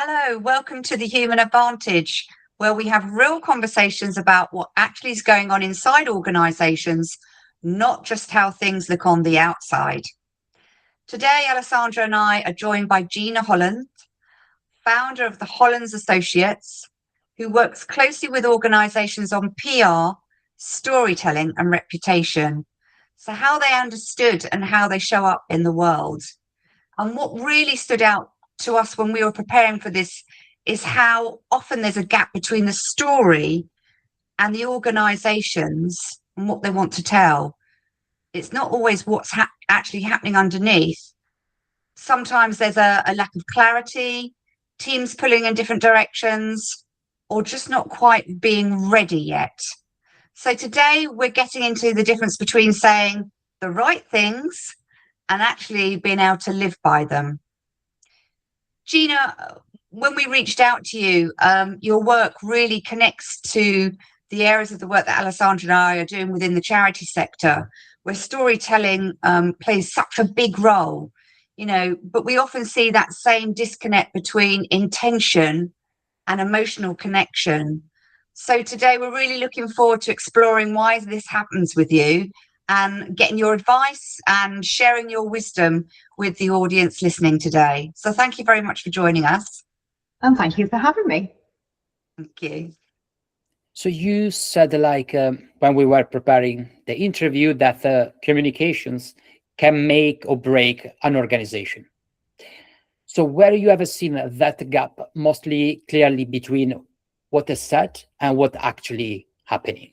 Hello, welcome to the Human Advantage, where we have real conversations about what actually is going on inside organisations, not just how things look on the outside. Today, Alessandro and I are joined by Gina Hollands, founder of the Hollands Associates, who works closely with organisations on PR, storytelling and reputation. So how they understood and how they show up in the world. And what really stood out to us when we were preparing for this is how often there's a gap between the story and the organisations and what they want to tell. It's not always what's actually happening underneath. Sometimes there's a lack of clarity, teams pulling in different directions, or just not quite being ready yet. So today we're getting into the difference between saying the right things and actually being able to live by them. Gina, when we reached out to you, your work really connects to the areas of the work that Alessandro and I are doing within the charity sector, where storytelling plays such a big role, but we often see that same disconnect between intention and emotional connection. So today we're really looking forward to exploring why this happens with you and getting your advice and sharing your wisdom with the audience listening today. So thank you very much for joining us. And thank you for having me. Thank you. So you said, when we were preparing the interview, that communications can make or break an organization. So where you ever seen that gap mostly clearly between what is said and what actually happening?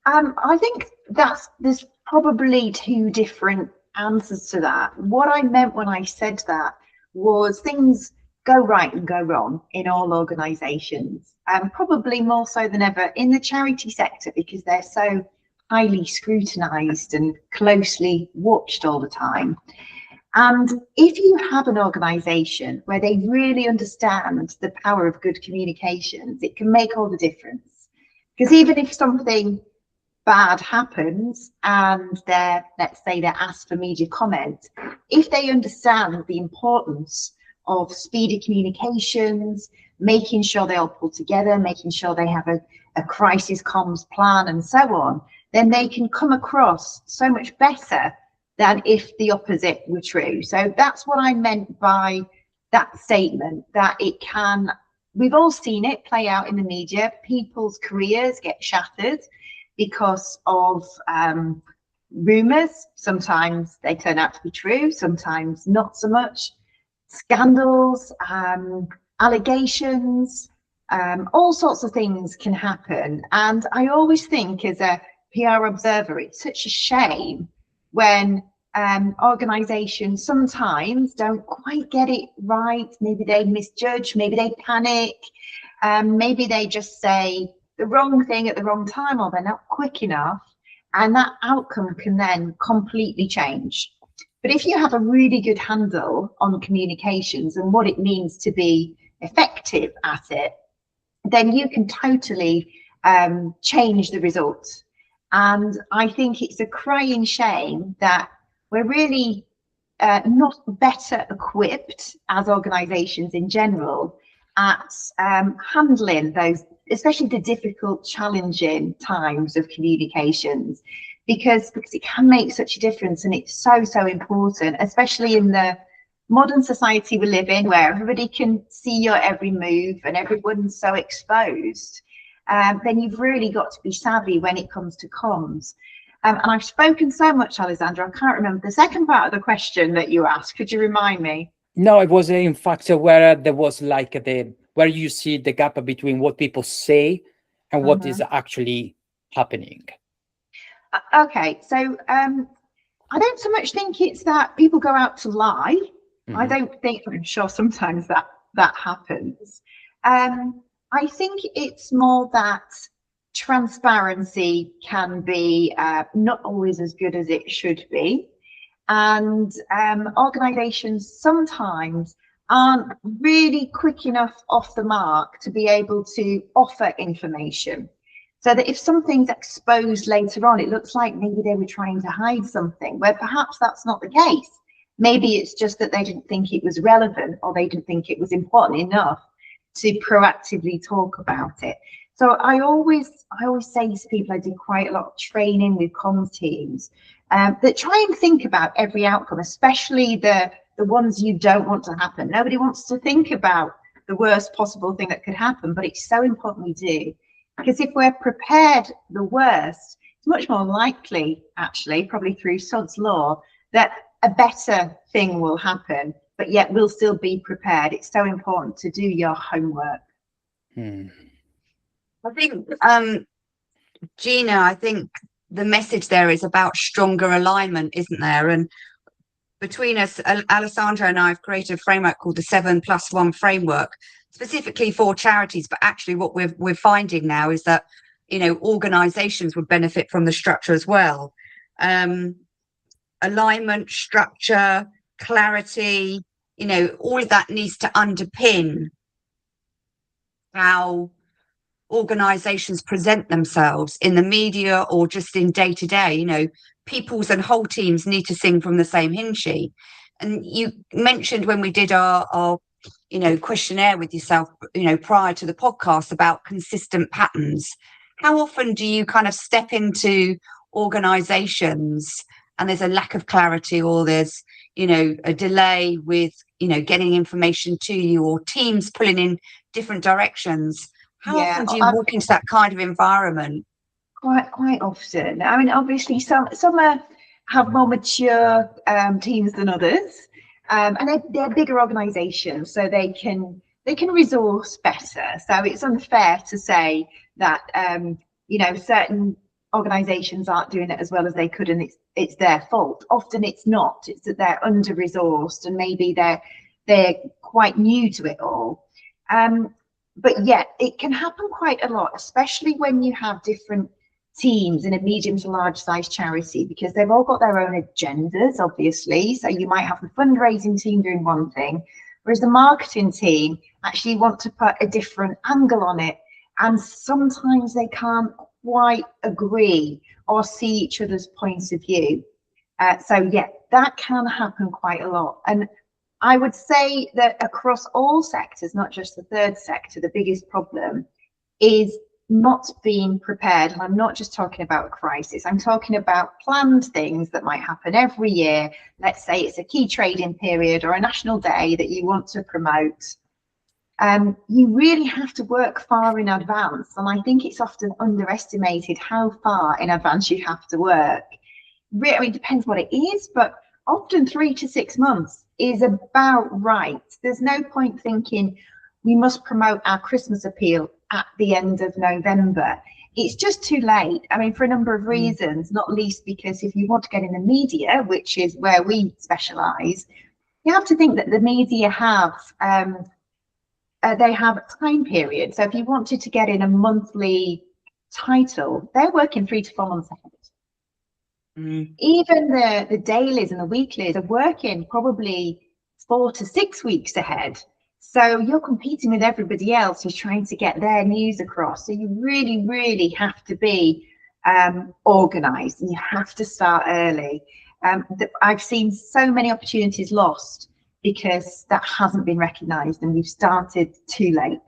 I think there's probably two different answers to that. What I meant when I said that was things go right and go wrong in all organisations, and probably more so than ever in the charity sector because they're so highly scrutinised and closely watched all the time. And if you have an organisation where they really understand the power of good communications, it can make all the difference. Because even if something bad happens and let's say they're asked for media comment, if they understand the importance of speedy communications, making sure they all pull together, making sure they have a crisis comms plan and so on, then they can come across so much better than if the opposite were true. So that's what I meant by that statement, that we've all seen it play out in the media. People's careers get shattered because of rumours. Sometimes they turn out to be true, sometimes not so much. Scandals, allegations, all sorts of things can happen. And I always think as a PR observer, it's such a shame when organisations sometimes don't quite get it right. Maybe they misjudge, maybe they panic, maybe they just say the wrong thing at the wrong time, or they're not quick enough, and that outcome can then completely change. But if you have a really good handle on communications and what it means to be effective at it, then you can totally change the results. And I think it's a crying shame that we're really not better equipped as organisations in general at handling those, especially the difficult, challenging times of communications, because it can make such a difference, and it's so important, especially in the modern society we live in, where everybody can see your every move and everyone's so exposed. Then you've really got to be savvy when it comes to comms. And I've spoken so much, Alessandro, I can't remember the second part of the question that you asked. Could you remind me? No, it was in fact where there was where you see the gap between what people say and what is actually happening. Okay, so I don't so much think it's that people go out to lie. I don't think, I'm sure sometimes that happens. I think it's more that transparency can be not always as good as it should be. And organisations sometimes aren't really quick enough off the mark to be able to offer information. So that if something's exposed later on, it looks like maybe they were trying to hide something, where perhaps that's not the case. Maybe it's just that they didn't think it was relevant, or they didn't think it was important enough to proactively talk about it. So I always say to people, I do quite a lot of training with comms teams that try and think about every outcome, especially the ones you don't want to happen. Nobody wants to think about the worst possible thing that could happen, but it's so important we do, because if we're prepared the worst, it's much more likely, actually, probably through Sod's law, that a better thing will happen, but yet we'll still be prepared. It's so important to do your homework. I think, Gina, I think the message there is about stronger alignment, isn't there? And between us, Alessandro and I have created a framework called the 7+1 framework, specifically for charities. But actually what we're finding now is that, you know, organizations would benefit from the structure as well. Alignment, structure, clarity, you know, all of that needs to underpin how organizations present themselves in the media or just in day to day. You know, peoples and whole teams need to sing from the same hymn sheet. And you mentioned when we did our you know, questionnaire with yourself, you know, prior to the podcast, about consistent patterns. How often do you kind of step into organizations and there's a lack of clarity, or there's, you know, a delay with, you know, getting information to you, or teams pulling in different directions? How often do you walk into that kind of environment? Quite often. I mean, obviously, some have more mature teams than others, and they're bigger organisations, so they can resource better. So it's unfair to say that you know, certain organisations aren't doing it as well as they could, and it's their fault. Often it's not. It's that they're under resourced, and maybe they're quite new to it all. But yet it can happen quite a lot, especially when you have different teams in a medium to large size charity, because they've all got their own agendas, obviously. So you might have the fundraising team doing one thing, whereas the marketing team actually want to put a different angle on it. And sometimes they can't quite agree or see each other's points of view. So yeah, that can happen quite a lot. And I would say that across all sectors, not just the third sector, the biggest problem is not being prepared. And I'm not just talking about a crisis. I'm talking about planned things that might happen every year. Let's say it's a key trading period or a national day that you want to promote. You really have to work far in advance. And I think it's often underestimated how far in advance you have to work. Really, it depends what it is, but often 3 to 6 months is about right. There's no point thinking we must promote our Christmas appeal at the end of November. It's just too late. I mean, for a number of reasons, not least because if you want to get in the media, which is where we specialise, you have to think that the media have they have a time period. So if you wanted to get in a monthly title, they're working 3 to 4 months ahead. Even the dailies and the weeklies are working probably 4 to 6 weeks ahead. So you're competing with everybody else who's trying to get their news across. So you really, really have to be organised, and you have to start early. I've seen so many opportunities lost because that hasn't been recognised and we've started too late.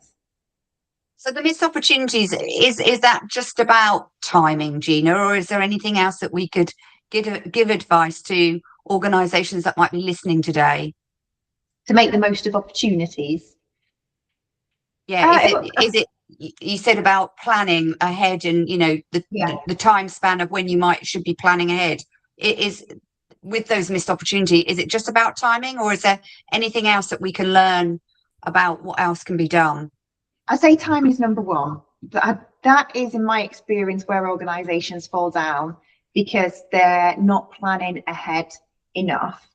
So the missed opportunities, is that just about timing, Gina, or is there anything else that we could give advice to organisations that might be listening today? To make the most of opportunities? Yeah, is it you said about planning ahead, and you know the time span of when you should be planning ahead. It is with those missed opportunities, is it just about timing, or is there anything else that we can learn about what else can be done? I say time is number one. That is, in my experience, where organisations fall down, because they're not planning ahead enough.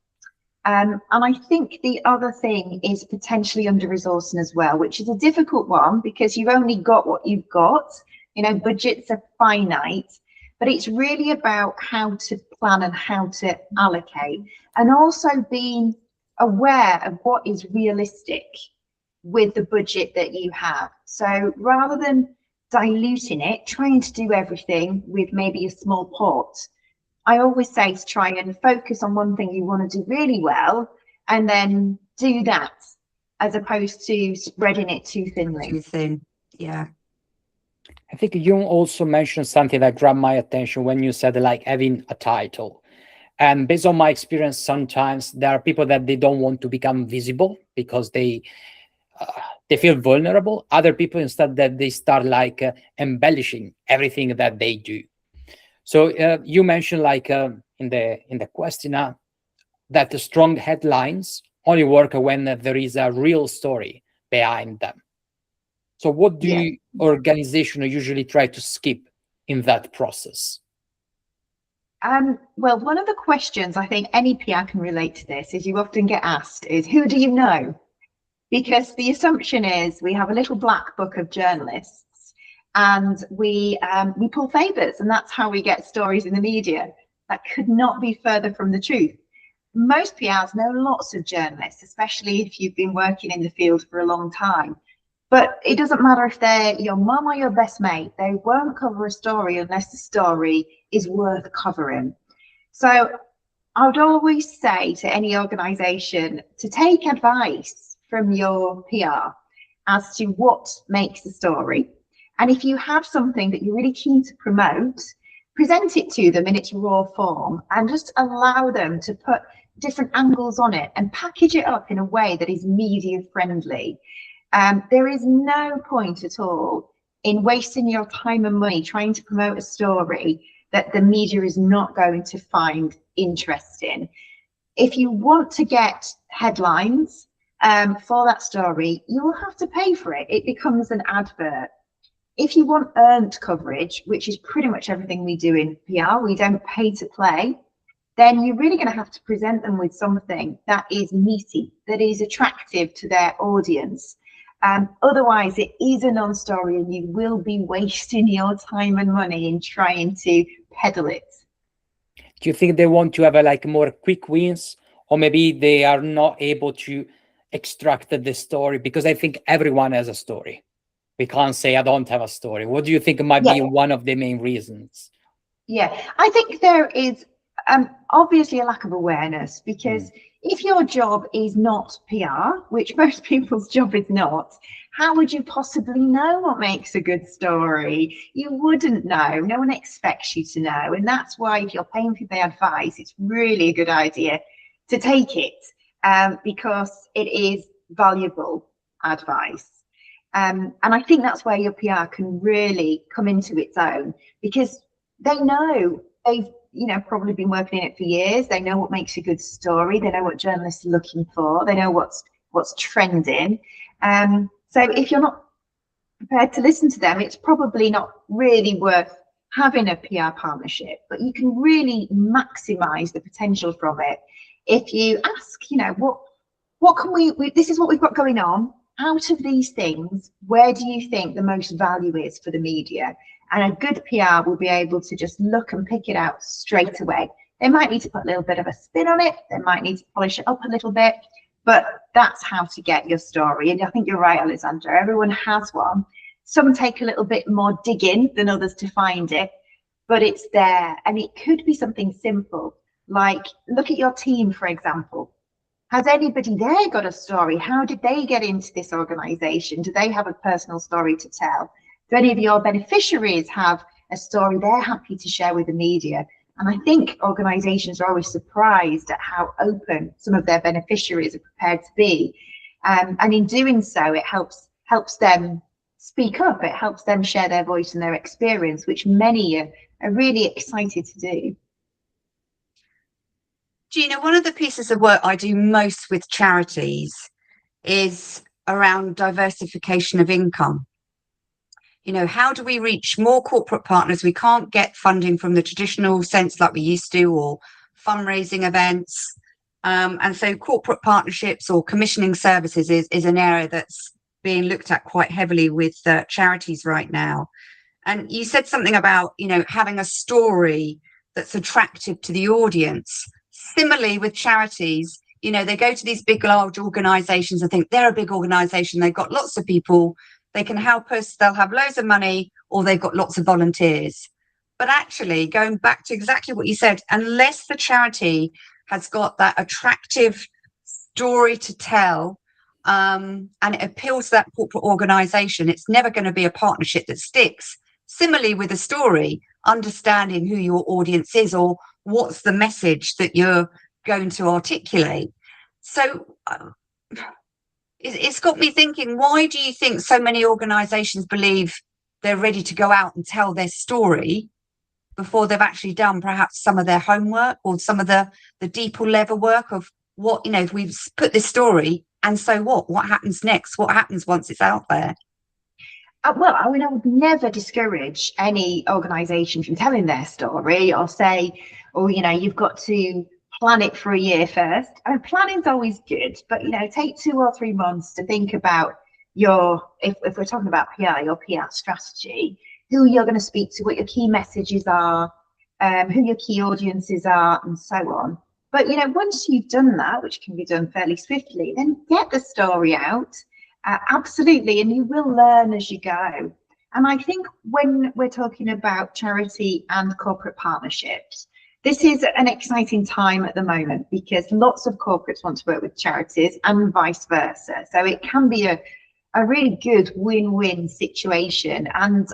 And I think the other thing is potentially under-resourcing as well, which is a difficult one because you've only got what you've got. You know, budgets are finite, but it's really about how to plan and how to allocate, and also being aware of what is realistic with the budget that you have. So rather than diluting it, trying to do everything with maybe a small pot, I always say to try and focus on one thing you want to do really well, and then do that, as opposed to spreading it too thinly. Too thin. Yeah. I think you also mentioned something that grabbed my attention when you said like having a title. And based on my experience, sometimes there are people that they don't want to become visible because they feel vulnerable. Other people, instead, that they start like embellishing everything that they do. So you mentioned like in the questionnaire that the strong headlines only work when there is a real story behind them. So what do organizations usually try to skip in that process? Well, one of the questions I think any PR can relate to this is you often get asked is, who do you know? Because the assumption is we have a little black book of journalists and we pull favours, and that's how we get stories in the media. That could not be further from the truth. Most PRs know lots of journalists, especially if you've been working in the field for a long time. But it doesn't matter if they're your mum or your best mate, they won't cover a story unless the story is worth covering. So I would always say to any organisation to take advice from your PR as to what makes the story. And if you have something that you're really keen to promote, present it to them in its raw form and just allow them to put different angles on it and package it up in a way that is media friendly. There is no point at all in wasting your time and money trying to promote a story that the media is not going to find interesting. If you want to get headlines for that story, you will have to pay for it. It becomes an advert. If you want earned coverage, which is pretty much everything we do in PR, we don't pay to play, then you're really going to have to present them with something that is meaty, that is attractive to their audience. Otherwise, it is a non-story and you will be wasting your time and money in trying to peddle it. Do you think they want to have like more quick wins, or maybe they are not able to extract the story? Because I think everyone has a story. We can't say I don't have a story. What do you think might be one of the main reasons? Yeah, I think there is obviously a lack of awareness, because if your job is not PR, which most people's job is not, how would you possibly know what makes a good story? You wouldn't know. No one expects you to know. And that's why if you're paying for the advice, it's really a good idea to take it because it is valuable advice. And I think that's where your PR can really come into its own, because they know, they've probably been working in it for years. They know what makes a good story. They know what journalists are looking for. They know what's trending. So if you're not prepared to listen to them, it's probably not really worth having a PR partnership. But you can really maximize the potential from it if you ask, what can we this is what we've got going on. Out of these things, where do you think the most value is for the media? And a good PR will be able to just look and pick it out straight away. They might need to put a little bit of a spin on it. They might need to polish it up a little bit, but that's how to get your story. And I think you're right, Alessandro. Everyone has one. Some take a little bit more digging than others to find it, but it's there. And it could be something simple, like look at your team, for example. Has anybody there got a story? How did they get into this organization? Do they have a personal story to tell? Do any of your beneficiaries have a story they're happy to share with the media? And I think organizations are always surprised at how open some of their beneficiaries are prepared to be. And in doing so, it helps them speak up. It helps them share their voice and their experience, which many are really excited to do. Gina, one of the pieces of work I do most with charities is around diversification of income. How do we reach more corporate partners? We can't get funding from the traditional sense like we used to, or fundraising events. And so corporate partnerships or commissioning services is an area that's being looked at quite heavily with charities right now. And you said something about, having a story that's attractive to the audience. Similarly with charities, they go to these big, large organizations and think they're a big organization. They've got lots of people. They can help us. They'll have loads of money, or they've got lots of volunteers. But actually, going back to exactly what you said, unless the charity has got that attractive story to tell, and it appeals to that corporate organization, it's never going to be a partnership that sticks. Similarly with a story, understanding who your audience is or what's the message that you're going to articulate. So it's got me thinking, why do you think so many organizations believe they're ready to go out and tell their story before they've actually done perhaps some of their homework or some of the deeper level work of what, you know, if we've put this story, and so what happens next? What happens once it's out there? Well, I mean, I would never discourage any organisation from telling their story or say, oh, you know, you've got to plan it for a year first. I mean, planning's always good, but, you know, take 2 or 3 months to think about your, if we're talking about PR, your PR strategy, who you're going to speak to, what your key messages are, who your key audiences are, and so on. But, you know, once you've done that, which can be done fairly swiftly, then get the story out. Absolutely, and you will learn as you go. And I think when we're talking about charity and corporate partnerships, this is an exciting time at the moment because lots of corporates want to work with charities and vice versa. So it can be a really good win-win situation. And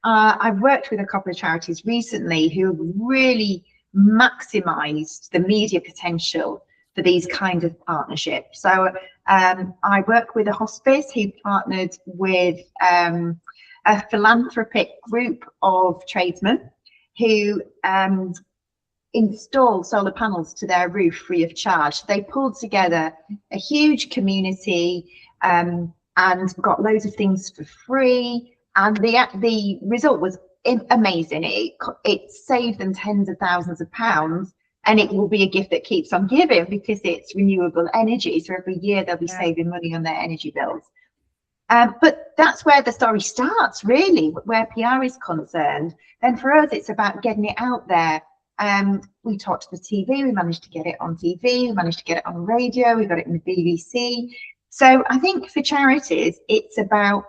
I've worked with a couple of charities recently who have really maximized the media potential for these kind of partnerships. So I work with a hospice who partnered with a philanthropic group of tradesmen who installed solar panels to their roof free of charge. They pulled together a huge community and got loads of things for free. And the result was amazing. It saved them tens of thousands of pounds, and it will be a gift that keeps on giving because it's renewable energy. So every year they'll be saving money on their energy bills. But that's where the story starts, really, where PR is concerned. Then for us, it's about getting it out there. We talked to the TV, we managed to get it on TV, we managed to get it on radio, we got it in the BBC. So I think for charities, it's about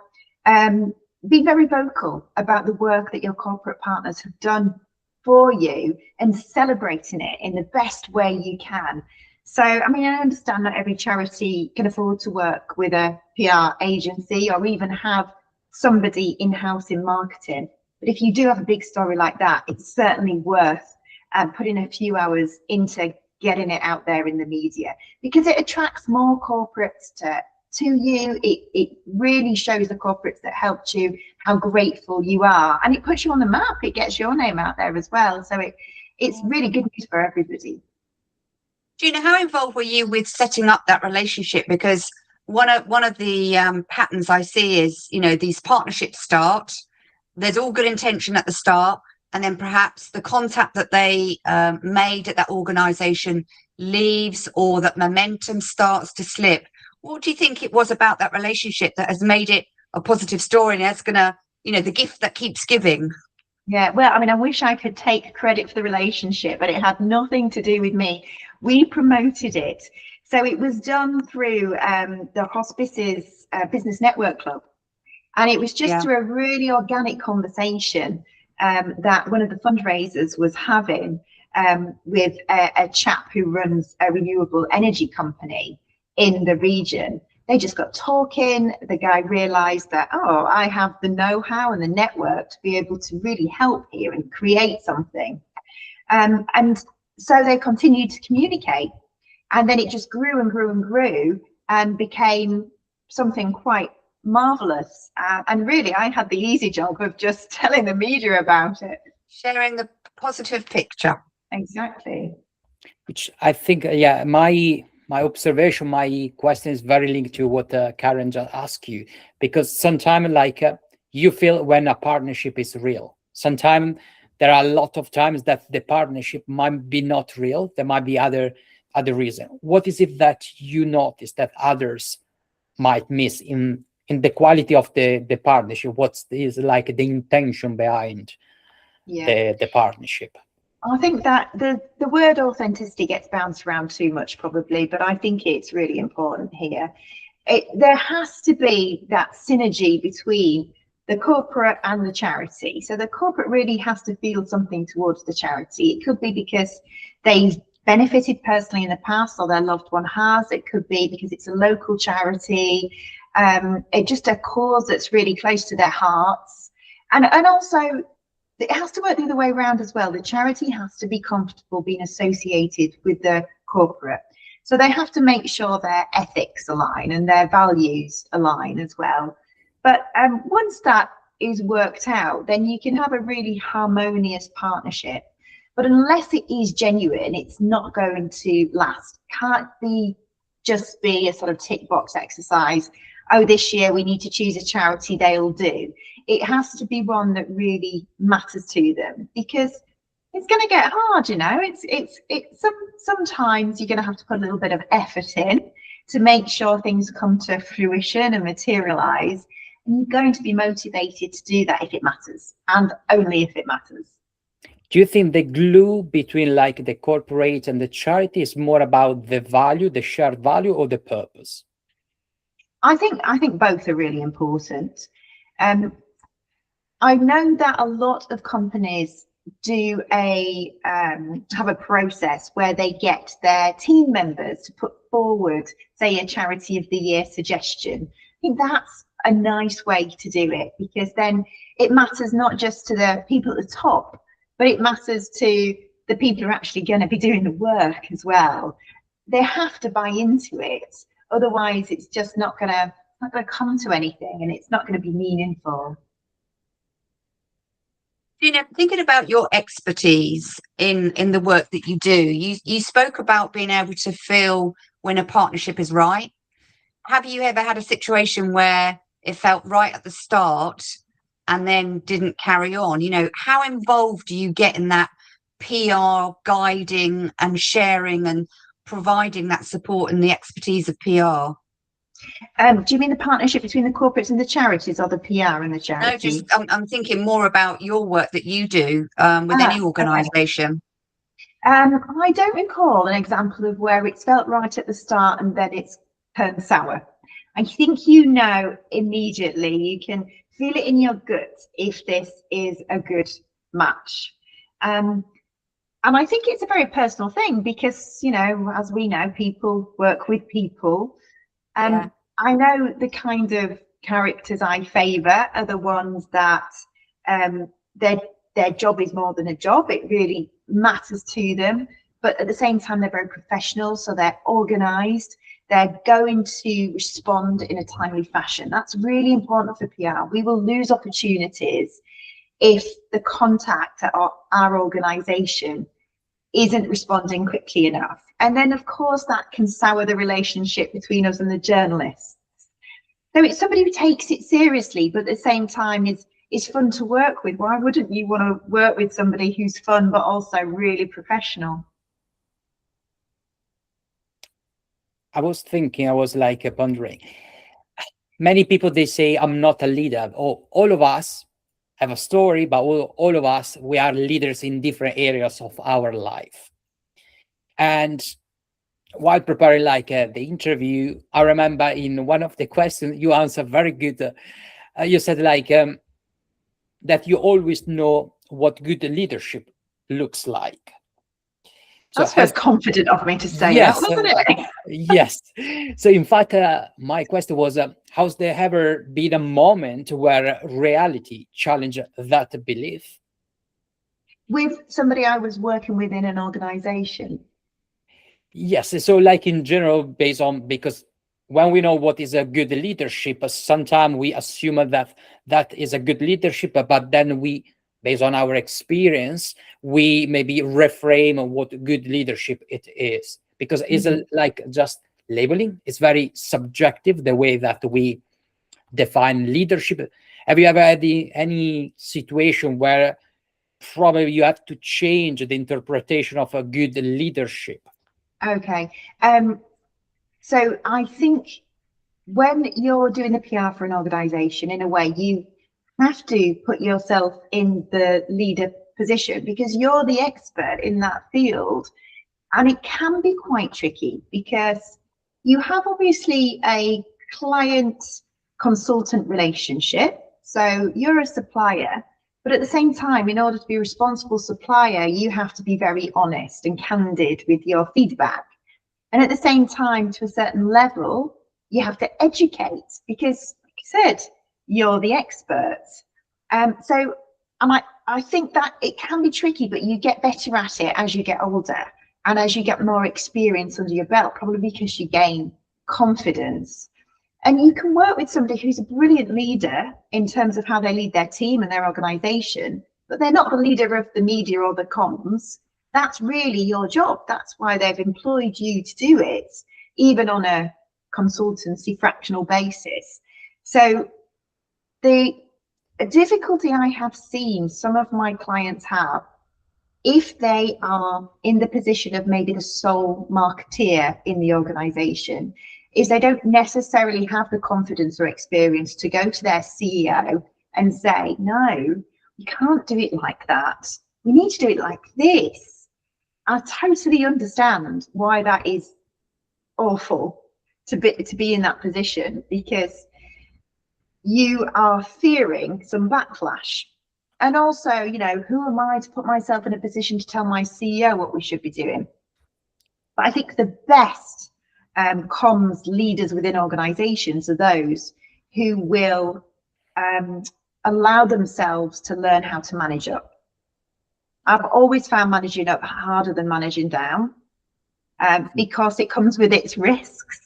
be very vocal about the work that your corporate partners have done for you and celebrating it in the best way you can. So, I mean, I understand not every charity can afford to work with a PR agency or even have somebody in-house in marketing. But if you do have a big story like that, it's certainly worth putting a few hours into getting it out there in the media because it attracts more corporates to you. It really shows the corporates that helped you how grateful you are, and it puts you on the map. It gets your name out there as well. So it's really good news for everybody. Gina, how involved were you with setting up that relationship? Because one of the patterns I see is, you know, these partnerships start, there's all good intention at the start, and then perhaps the contact that they made at that organization leaves, or that momentum starts to slip. What do you think it was about that relationship that has made it a positive story and that's going to, you know, the gift that keeps giving? Yeah, well, I mean, I wish I could take credit for the relationship, but it had nothing to do with me. We promoted it. So it was done through the Hospice's Business Network Club. And it was just through a really organic conversation that one of the fundraisers was having with a chap who runs a renewable energy company in the region. They just got talking. The guy realized that, oh, I have the know-how and the network to be able to really help here and create something. And so they continued to communicate. And then it just grew and grew and grew and became something quite marvelous. And really, I had the easy job of just telling the media about it. Sharing the positive picture. Exactly. Which I think, my observation, my question is very linked to what Karen just asked you, because sometimes you feel when a partnership is real. Sometimes there are a lot of times that the partnership might be not real. There might be other reason. What is it that you notice that others might miss in the quality of the partnership? What is like the intention behind the partnership? I think that the word authenticity gets bounced around too much probably, but I think it's really important here. There has to be that synergy between the corporate and the charity. So the corporate really has to feel something towards the charity. It could be because they've benefited personally in the past, or their loved one has. It could be because it's a local charity, it's just a cause that's really close to their hearts. And also, it has to work the other way around as well. The charity has to be comfortable being associated with the corporate. So they have to make sure their ethics align and their values align as well. But once that is worked out, then you can have a really harmonious partnership. But unless it is genuine, it's not going to last. Can't just be a sort of tick box exercise. Oh, this year we need to choose a charity, they'll do. It has to be one that really matters to them, because it's going to get hard, you know. Sometimes you're going to have to put a little bit of effort in to make sure things come to fruition and materialize. And you're going to be motivated to do that if it matters, and only if it matters. Do you think the glue between like the corporate and the charity is more about the value, the shared value, or the purpose? I think both are really important. I know that a lot of companies do have a process where they get their team members to put forward, say, a Charity of the Year suggestion. I think that's a nice way to do it, because then it matters not just to the people at the top, but it matters to the people who are actually going to be doing the work as well. They have to buy into it, otherwise it's just not going to come to anything, and it's not going to be meaningful. Gina, thinking about your expertise in the work that you do, you spoke about being able to feel when a partnership is right. Have you ever had a situation where it felt right at the start and then didn't carry on? You know, how involved do you get in that PR guiding and sharing and providing that support and the expertise of PR? Do you mean the partnership between the corporates and the charities, or the PR and the charity? No, just I'm thinking more about your work that you do with any organisation. Okay. I don't recall an example of where it's felt right at the start and then it's turned sour. I think you know immediately, you can feel it in your gut if this is a good match. And I think it's a very personal thing, because, you know, as we know, people work with people. Yeah. I know the kind of characters I favour are the ones that their job is more than a job. It really matters to them, but at the same time they're very professional, so they're organised. They're going to respond in a timely fashion. That's really important for PR. We will lose opportunities if the contact at our organisation isn't responding quickly enough. And then, of course, that can sour the relationship between us and the journalists. So it's somebody who takes it seriously, but at the same time is fun to work with. Why wouldn't you want to work with somebody who's fun, but also really professional? I was pondering. Many people, they say, I'm not a leader. All of us have a story, but all of us, we are leaders in different areas of our life. And while preparing the interview, I remember in one of the questions you answered very good. You said that you always know what good leadership looks like. So that's very confident of me to say, yes, that, wasn't it? Yes. So in fact, my question was, has there ever been a moment where reality challenged that belief? With somebody I was working with in an organization? Yes. So in general, because when we know what is a good leadership, sometimes we assume that is a good leadership, but then based on our experience, we maybe reframe what good leadership it is, because it's just labeling. It's very subjective, the way that we define leadership. Have you ever had any situation where probably you have to change the interpretation of a good leadership? Okay. So I think when you're doing the PR for an organization, in a way, you have to put yourself in the leader position, because you're the expert in that field. And it can be quite tricky, because you have obviously a client consultant relationship, So you're a supplier, but at the same time, in order to be a responsible supplier, you have to be very honest and candid with your feedback. And at the same time, to a certain level, you have to educate because, like I said, you're the expert. So I think that it can be tricky, but you get better at it as you get older and as you get more experience under your belt, probably because you gain confidence. And you can work with somebody who's a brilliant leader in terms of how they lead their team and their organization, but they're not the leader of the media or the comms. That's really your job. That's why they've employed you to do it, even on a consultancy fractional basis. So the difficulty I have seen some of my clients have, if they are in the position of maybe the sole marketeer in the organization, is they don't necessarily have the confidence or experience to go to their CEO and say, no, we can't do it like that. We need to do it like this. I totally understand why that is awful to be in that position, because you are fearing some backlash. And also, you know, who am I to put myself in a position to tell my CEO what we should be doing? But I think the best comms leaders within organizations are those who will allow themselves to learn how to manage up. I've always found managing up harder than managing down because it comes with its risks.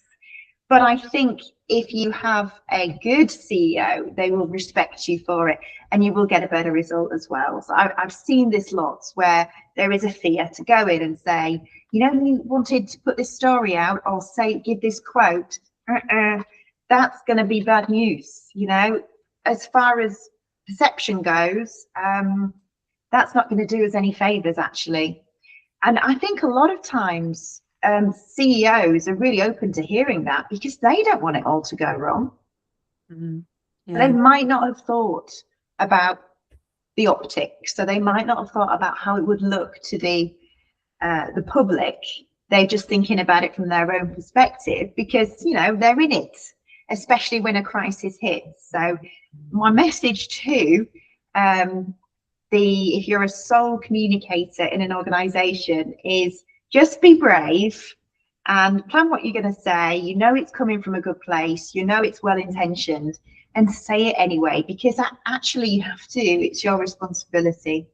But I think if you have a good CEO, they will respect you for it and you will get a better result as well. So I've seen this lots where there is a fear to go in and say, you know, you wanted to put this story out or say, give this quote, that's going to be bad news. You know, as far as perception goes, that's not going to do us any favors, actually. And I think a lot of times CEOs are really open to hearing that because they don't want it all to go wrong. Mm-hmm. Yeah. They might not have thought about the optics, so they might not have thought about how it would look to the public. They're just thinking about it from their own perspective because, you know, they're in it, especially when a crisis hits. So my message to if you're a sole communicator in an organization is just be brave and plan what you're going to say. You know it's coming from a good place. You know it's well-intentioned, and say it anyway, because actually you have to. It's your responsibility.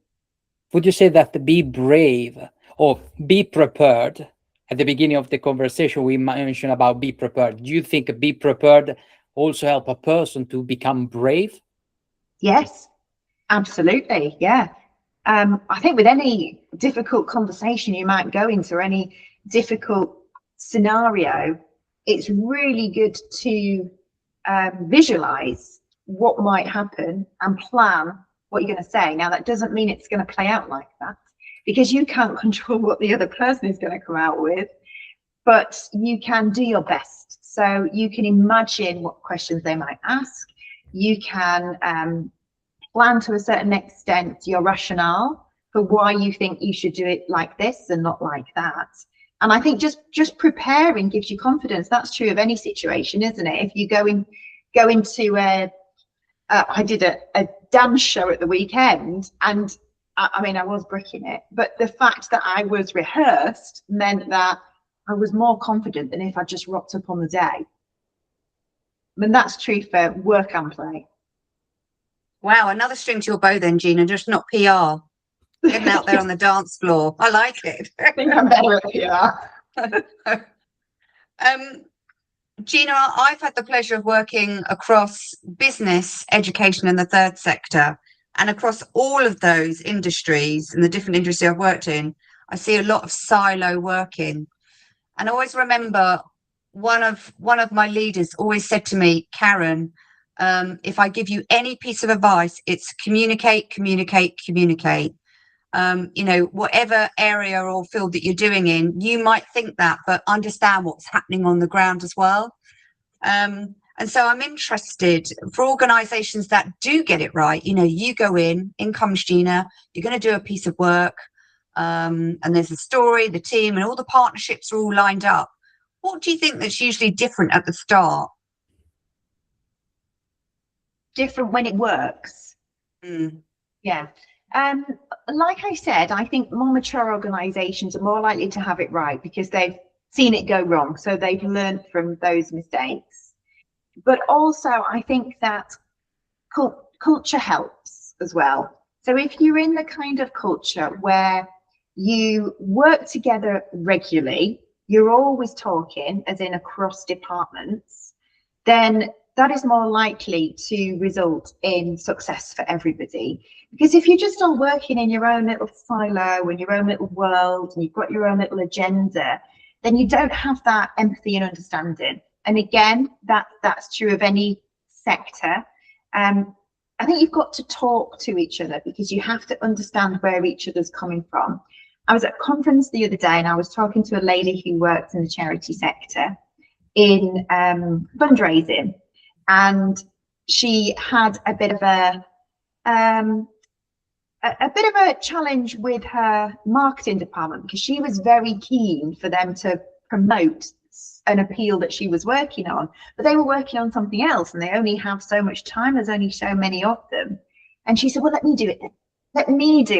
Would you say that be brave or be prepared? At the beginning of the conversation, we mentioned about be prepared. Do you think be prepared also help a person to become brave? Yes, absolutely. Yeah. I think with any difficult conversation you might go into, or any difficult scenario, it's really good to visualize what might happen and plan what you're going to say. Now, that doesn't mean it's going to play out like that, because you can't control what the other person is going to come out with, but you can do your best. So you can imagine what questions they might ask. You can plan to a certain extent your rationale for why you think you should do it like this and not like that. And I think just preparing gives you confidence. That's true of any situation, isn't it? If you go into I did a dance show at the weekend, and I mean, I was bricking it, but the fact that I was rehearsed meant that I was more confident than if I just rocked up on the day. I mean, that's true for work and play. Wow, another string to your bow then, Gina, just not PR. Getting out there on the dance floor. I like it. I think I'm better at PR. Gina, I've had the pleasure of working across business, education, and the third sector. And across all of those industries and the different industries I've worked in, I see a lot of silo working. And I always remember one of my leaders always said to me, Karen, if I give you any piece of advice, it's communicate, communicate, communicate. You know, whatever area or field that you're doing in, you might think that, but understand what's happening on the ground as well. And so I'm interested for organizations that do get it right. You know, you go in comes Gina, you're going to do a piece of work, and there's a story, the team, and all the partnerships are all lined up. What do you think that's usually different at the start? different when it works. Yeah. Like I said, I think more mature organizations are more likely to have it right because they've seen it go wrong, so they've learned from those mistakes. But also I think that culture helps as well. So if you're in the kind of culture where you work together regularly, you're always talking, as in across departments, then that is more likely to result in success for everybody. Because if you're just all working in your own little silo, in your own little world, and you've got your own little agenda, then you don't have that empathy and understanding. And again, that's true of any sector. I think you've got to talk to each other because you have to understand where each other's coming from. I was at a conference the other day and I was talking to a lady who works in the charity sector in fundraising, and she had a bit of a challenge with her marketing department because she was very keen for them to promote an appeal that she was working on, but they were working on something else and they only have so much time, there's only so many of them. And she said, well, let me do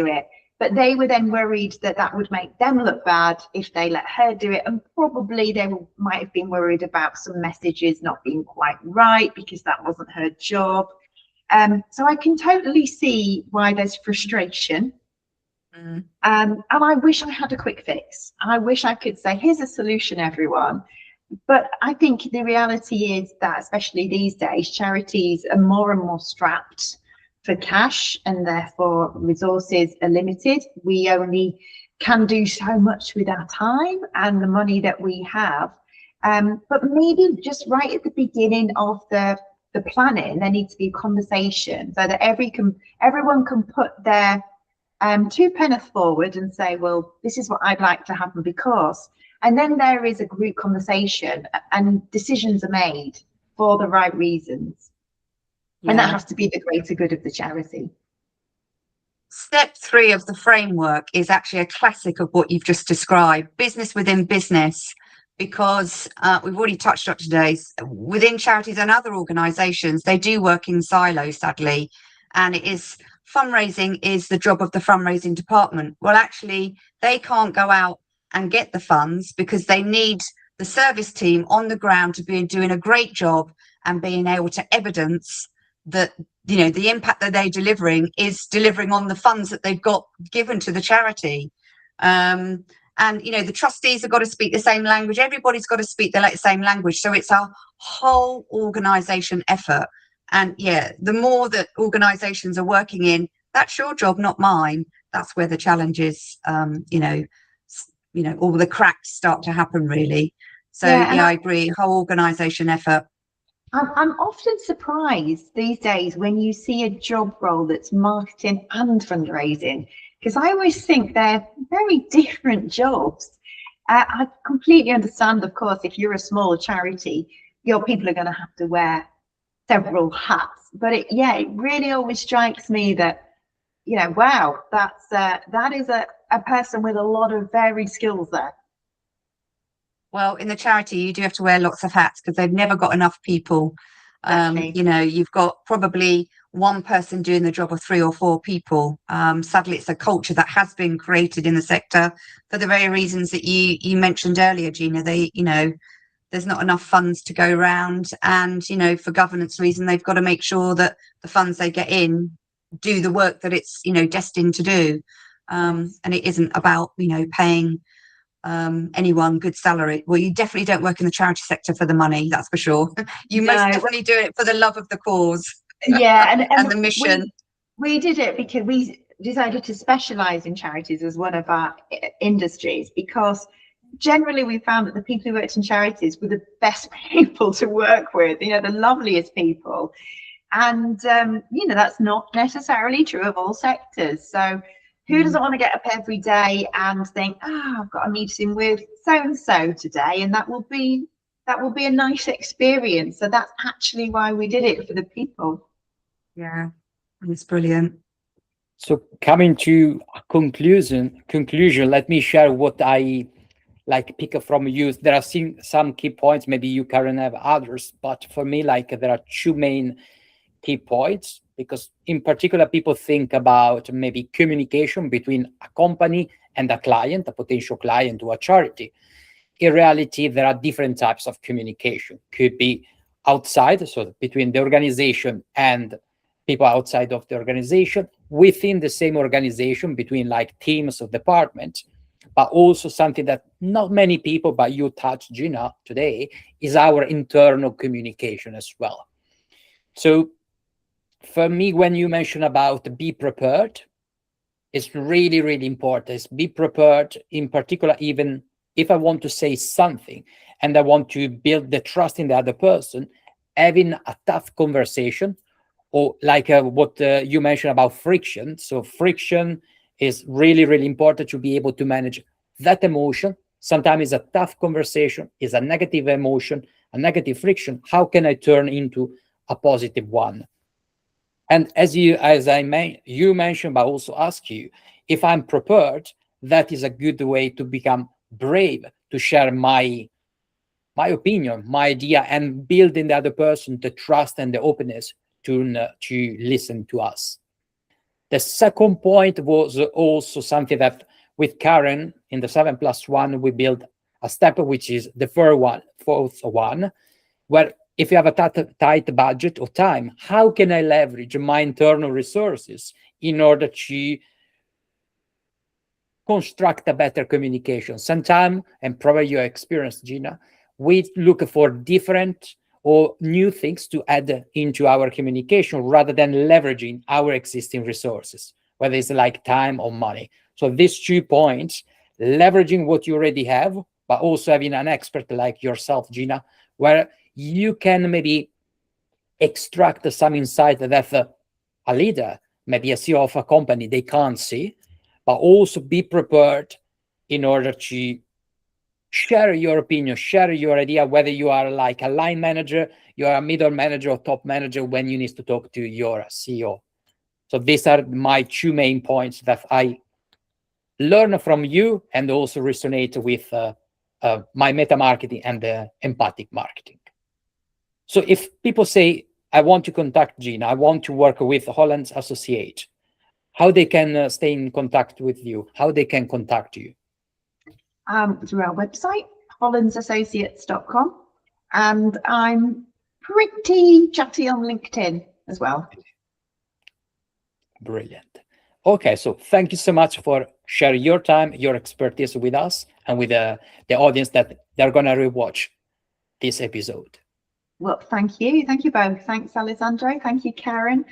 it. But they were then worried that that would make them look bad if they let her do it, and probably they might have been worried about some messages not being quite right because that wasn't her job. So I can totally see why there's frustration. And I wish I had a quick fix. I wish I could say, here's a solution, everyone. But I think the reality is that, especially these days, charities are more and more strapped for cash, and therefore resources are limited. We only can do so much with our time and the money that we have. But maybe just right at the beginning of the planning, there needs to be a conversation so that everyone can put their 2 pence forward and say, well, this is what I'd like to happen because, and then there is a group conversation and decisions are made for the right reasons. Yeah. And that has to be the greater good of the charity. Step 3 of the framework is actually a classic of what you've just described, business within business, because we've already touched on today, within charities and other organisations, they do work in silos, sadly, and fundraising is the job of the fundraising department. Well, actually, they can't go out and get the funds because they need the service team on the ground to be doing a great job and being able to evidence that, you know, the impact that they're delivering is delivering on the funds that they've got given to the charity. And, you know, the trustees have got to speak the same language. Everybody's got to speak the same language. So it's a whole organisation effort. And yeah, the more that organisations are working in, that's your job, not mine. That's where the challenges, you know, all the cracks start to happen, really. So yeah, I agree. Whole organisation effort. I'm often surprised these days when you see a job role that's marketing and fundraising, because I always think they're very different jobs. I completely understand, of course, if you're a small charity, your people are going to have to wear several hats. But it really always strikes me that, you know, wow, that is a person with a lot of varied skills there. Well, in the charity, you do have to wear lots of hats because they've never got enough people. Exactly. You know, you've got probably one person doing the job of 3 or 4 people. Sadly, it's a culture that has been created in the sector for the very reasons that you mentioned earlier, Gina. You know, there's not enough funds to go around, and, you know, for governance reasons, they've got to make sure that the funds they get in do the work that it's, you know, destined to do. And it isn't about, you know, paying anyone good salary. Well, you definitely don't work in the charity sector for the money, that's for sure. You most definitely do it for the love of the cause. Yeah, and the mission. We did it because we decided to specialize in charities as one of our industries, because generally we found that the people who worked in charities were the best people to work with, you know, the loveliest people. And you know, that's not necessarily true of all sectors. So who doesn't want to get up every day and think, I've got a meeting with so-and-so today, and that will be a nice experience. So that's actually why we did it, for the people. Yeah, it's brilliant. So coming to a conclusion, let me share what I pick up from you. There are some key points, maybe you, Karen, have others, but for me, there are 2 main key points, because in particular, people think about maybe communication between a company and a client, a potential client, or a charity. In reality, there are different types of communication. Could be outside, so between the organization and people outside of the organization, within the same organization, between like teams or departments, but also something that not many people, but you touched, Gina, today, is our internal communication as well. So for me, when you mention about be prepared, it's really, really important. It's be prepared, in particular, even if I want to say something and I want to build the trust in the other person, having a tough conversation, or like what you mentioned about friction. So friction is really, really important to be able to manage that emotion. Sometimes it's a tough conversation, it's a negative emotion, a negative friction. How can I turn into a positive one? And you mentioned, but also ask you, if I'm prepared, that is a good way to become brave, to share my opinion, my idea, and build in the other person the trust and the openness to listen to us. The second point was also something that with Karen in the 7+1, we built a step, which is the fourth one, where if you have a tight budget or time, how can I leverage my internal resources in order to construct a better communication? Sometimes, and probably your experience, Gina, we look for different or new things to add into our communication rather than leveraging our existing resources, whether it's like time or money. So these 2 points, leveraging what you already have, but also having an expert like yourself, Gina, where you can maybe extract some insight that a leader, maybe a CEO of a company, they can't see, but also be prepared in order to share your opinion, share your idea, whether you are like a line manager, you are a middle manager or top manager, when you need to talk to your CEO. So these are my 2 main points that I learn from you and also resonate with my meta marketing and the empathic marketing. So if people say, I want to contact Gina, I want to work with Hollands Associate, how they can stay in contact with you, how they can contact you? Through our website, hollandsassociates.com. And I'm pretty chatty on LinkedIn as well. Brilliant. Okay, so thank you so much for sharing your time, your expertise with us and with the audience that they're going to rewatch this episode. Well, thank you. Thank you both. Thanks, Alessandro. Thank you, Karen.